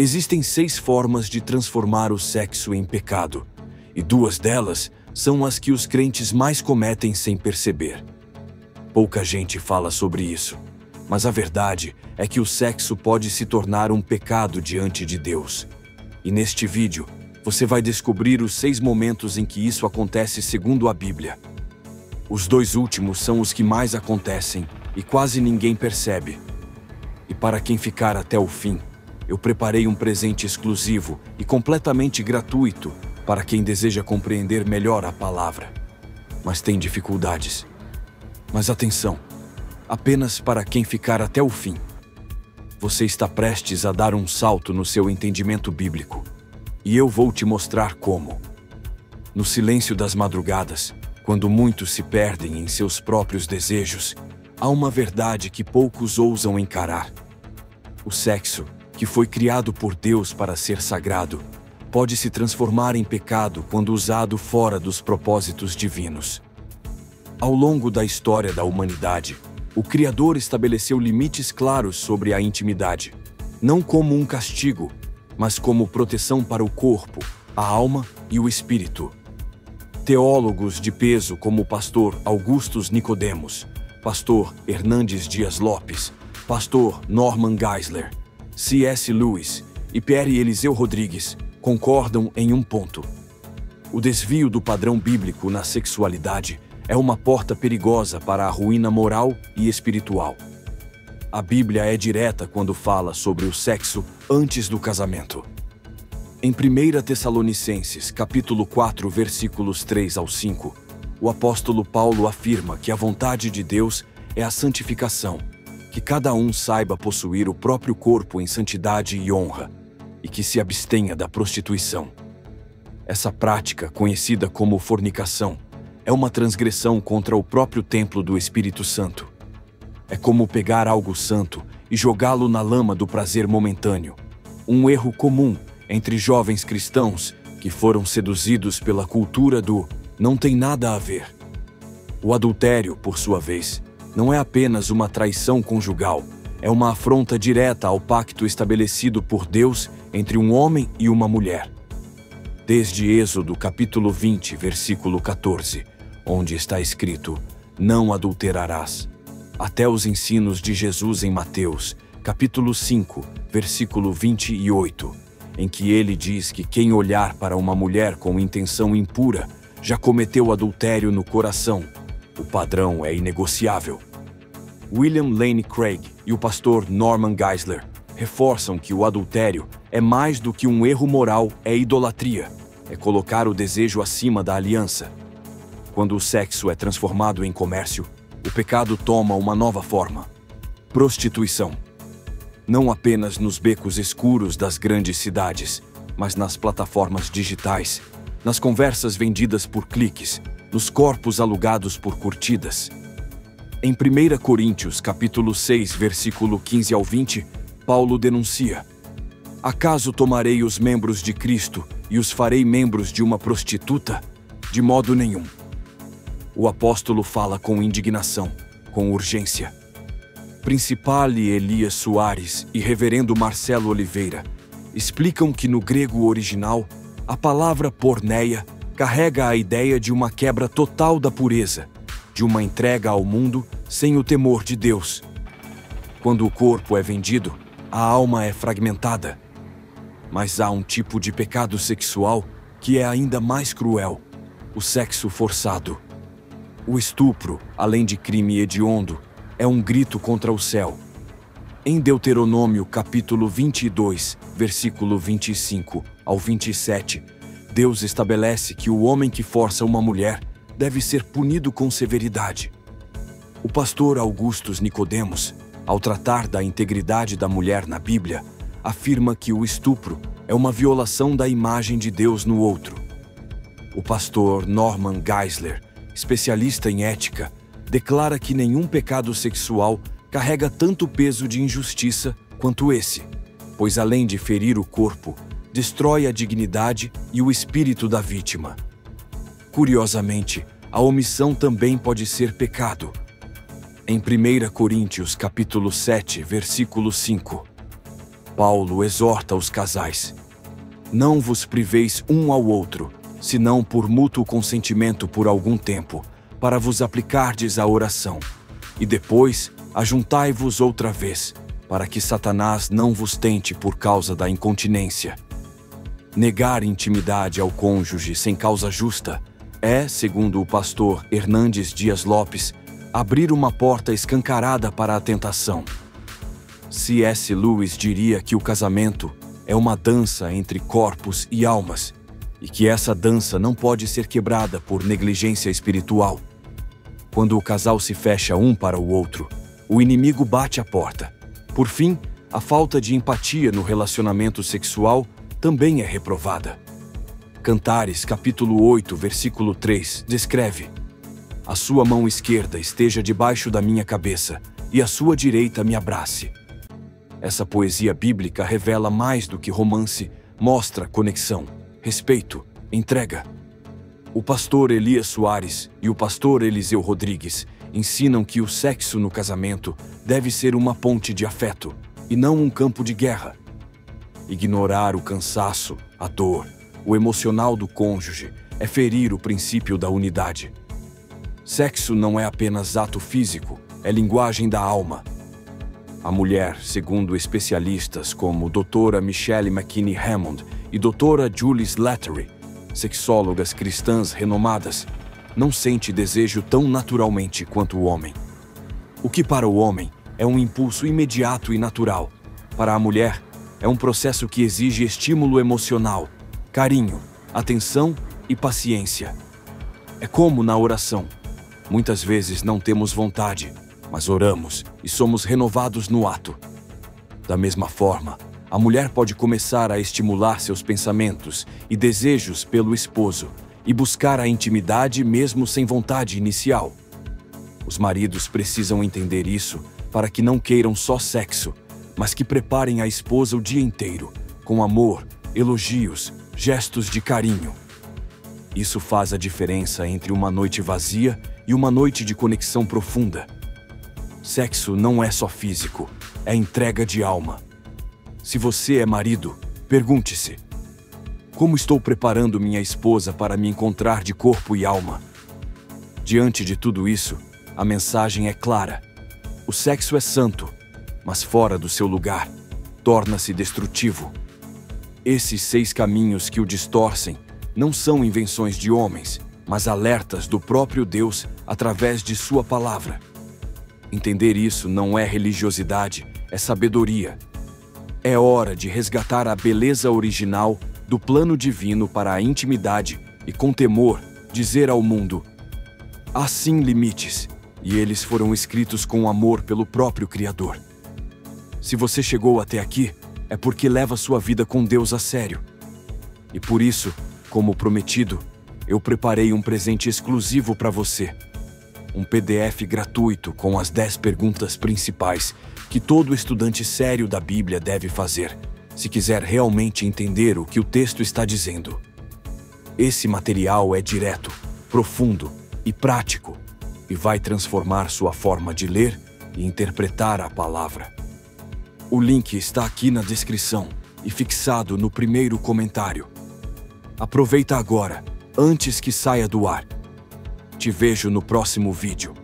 Existem 6 formas de transformar o sexo em pecado, e 2 delas são as que os crentes mais cometem sem perceber. Pouca gente fala sobre isso, mas a verdade é que o sexo pode se tornar um pecado diante de Deus. E neste vídeo, você vai descobrir os 6 momentos em que isso acontece segundo a Bíblia. Os 2 últimos são os que mais acontecem e quase ninguém percebe. E para quem ficar até o fim, eu preparei um presente exclusivo e completamente gratuito para quem deseja compreender melhor a palavra, mas tem dificuldades. Mas atenção, apenas para quem ficar até o fim. Você está prestes a dar um salto no seu entendimento bíblico, e eu vou te mostrar como. No silêncio das madrugadas, quando muitos se perdem em seus próprios desejos, há uma verdade que poucos ousam encarar. O sexo, que foi criado por Deus para ser sagrado, pode se transformar em pecado quando usado fora dos propósitos divinos. Ao longo da história da humanidade, o Criador estabeleceu limites claros sobre a intimidade, não como um castigo, mas como proteção para o corpo, a alma e o espírito. Teólogos de peso como o pastor Augustus Nicodemos, pastor Hernandes Dias Lopes, pastor Norman Geisler, C.S. Lewis e Pierre Eliseu Rodrigues concordam em um ponto. O desvio do padrão bíblico na sexualidade é uma porta perigosa para a ruína moral e espiritual. A Bíblia é direta quando fala sobre o sexo antes do casamento. Em 1 Tessalonicenses, capítulo 4, versículos 3 ao 5, o apóstolo Paulo afirma que a vontade de Deus é a santificação, que cada um saiba possuir o próprio corpo em santidade e honra, e que se abstenha da prostituição. Essa prática, conhecida como fornicação, é uma transgressão contra o próprio templo do Espírito Santo. É como pegar algo santo e jogá-lo na lama do prazer momentâneo, um erro comum entre jovens cristãos que foram seduzidos pela cultura do não tem nada a ver. O adultério, por sua vez, não é apenas uma traição conjugal, é uma afronta direta ao pacto estabelecido por Deus entre um homem e uma mulher. Desde Êxodo capítulo 20, versículo 14, onde está escrito, não adulterarás, até os ensinos de Jesus em Mateus, capítulo 5, versículo 28, em que ele diz que quem olhar para uma mulher com intenção impura já cometeu adultério no coração. O padrão é inegociável. William Lane Craig e o pastor Norman Geisler reforçam que o adultério é mais do que um erro moral, é idolatria, é colocar o desejo acima da aliança. Quando o sexo é transformado em comércio, o pecado toma uma nova forma. Prostituição. Não apenas nos becos escuros das grandes cidades, mas nas plataformas digitais, nas conversas vendidas por cliques, nos corpos alugados por curtidas. Em 1 Coríntios, capítulo 6, versículo 15 ao 20, Paulo denuncia: acaso tomarei os membros de Cristo e os farei membros de uma prostituta? De modo nenhum. O apóstolo fala com indignação, com urgência. Principale Elias Soares e reverendo Marcelo Oliveira explicam que no grego original, a palavra porneia carrega a ideia de uma quebra total da pureza, de uma entrega ao mundo sem o temor de Deus. Quando o corpo é vendido, a alma é fragmentada. Mas há um tipo de pecado sexual que é ainda mais cruel: o sexo forçado. O estupro, além de crime hediondo, é um grito contra o céu. Em Deuteronômio capítulo 22, versículo 25 ao 27, Deus estabelece que o homem que força uma mulher deve ser punido com severidade. O pastor Augustus Nicodemos, ao tratar da integridade da mulher na Bíblia, afirma que o estupro é uma violação da imagem de Deus no outro. O pastor Norman Geisler, especialista em ética, declara que nenhum pecado sexual carrega tanto peso de injustiça quanto esse, pois além de ferir o corpo, destrói a dignidade e o espírito da vítima. Curiosamente, a omissão também pode ser pecado. Em 1 Coríntios capítulo 7, versículo 5, Paulo exorta os casais: não vos priveis um ao outro, senão por mútuo consentimento por algum tempo, para vos aplicardes à oração. E depois, ajuntai-vos outra vez, para que Satanás não vos tente por causa da incontinência. Negar intimidade ao cônjuge sem causa justa é, segundo o pastor Hernandes Dias Lopes, abrir uma porta escancarada para a tentação. C.S. Lewis diria que o casamento é uma dança entre corpos e almas, e que essa dança não pode ser quebrada por negligência espiritual. Quando o casal se fecha um para o outro, o inimigo bate a porta. Por fim, a falta de empatia no relacionamento sexual também é reprovada. Cantares, capítulo 8, versículo 3, descreve: a sua mão esquerda esteja debaixo da minha cabeça, e a sua direita me abrace. Essa poesia bíblica revela mais do que romance, mostra conexão, respeito, entrega. O pastor Elias Soares e o pastor Eliseu Rodrigues ensinam que o sexo no casamento deve ser uma ponte de afeto, e não um campo de guerra. Ignorar o cansaço, a dor, o emocional do cônjuge é ferir o princípio da unidade. Sexo não é apenas ato físico, é linguagem da alma. A mulher, segundo especialistas como doutora Michelle McKinney Hammond e doutora Julie Slattery, sexólogas cristãs renomadas, não sente desejo tão naturalmente quanto o homem. O que para o homem é um impulso imediato e natural, para a mulher é um processo que exige estímulo emocional, carinho, atenção e paciência. É como na oração. Muitas vezes não temos vontade, mas oramos e somos renovados no ato. Da mesma forma, a mulher pode começar a estimular seus pensamentos e desejos pelo esposo e buscar a intimidade mesmo sem vontade inicial. Os maridos precisam entender isso para que não queiram só sexo, mas que preparem a esposa o dia inteiro, com amor, elogios, gestos de carinho. Isso faz a diferença entre uma noite vazia e uma noite de conexão profunda. Sexo não é só físico, é entrega de alma. Se você é marido, pergunte-se: como estou preparando minha esposa para me encontrar de corpo e alma? Diante de tudo isso, a mensagem é clara. O sexo é santo, mas fora do seu lugar, torna-se destrutivo. Esses 6 caminhos que o distorcem não são invenções de homens, mas alertas do próprio Deus através de sua palavra. Entender isso não é religiosidade, é sabedoria. É hora de resgatar a beleza original do plano divino para a intimidade e, com temor, dizer ao mundo: há sim limites, e eles foram escritos com amor pelo próprio Criador. Se você chegou até aqui, é porque leva sua vida com Deus a sério. E por isso, como prometido, eu preparei um presente exclusivo para você. Um PDF gratuito com as 10 perguntas principais que todo estudante sério da Bíblia deve fazer, se quiser realmente entender o que o texto está dizendo. Esse material é direto, profundo e prático, e vai transformar sua forma de ler e interpretar a palavra. O link está aqui na descrição e fixado no primeiro comentário. Aproveita agora, antes que saia do ar. Te vejo no próximo vídeo.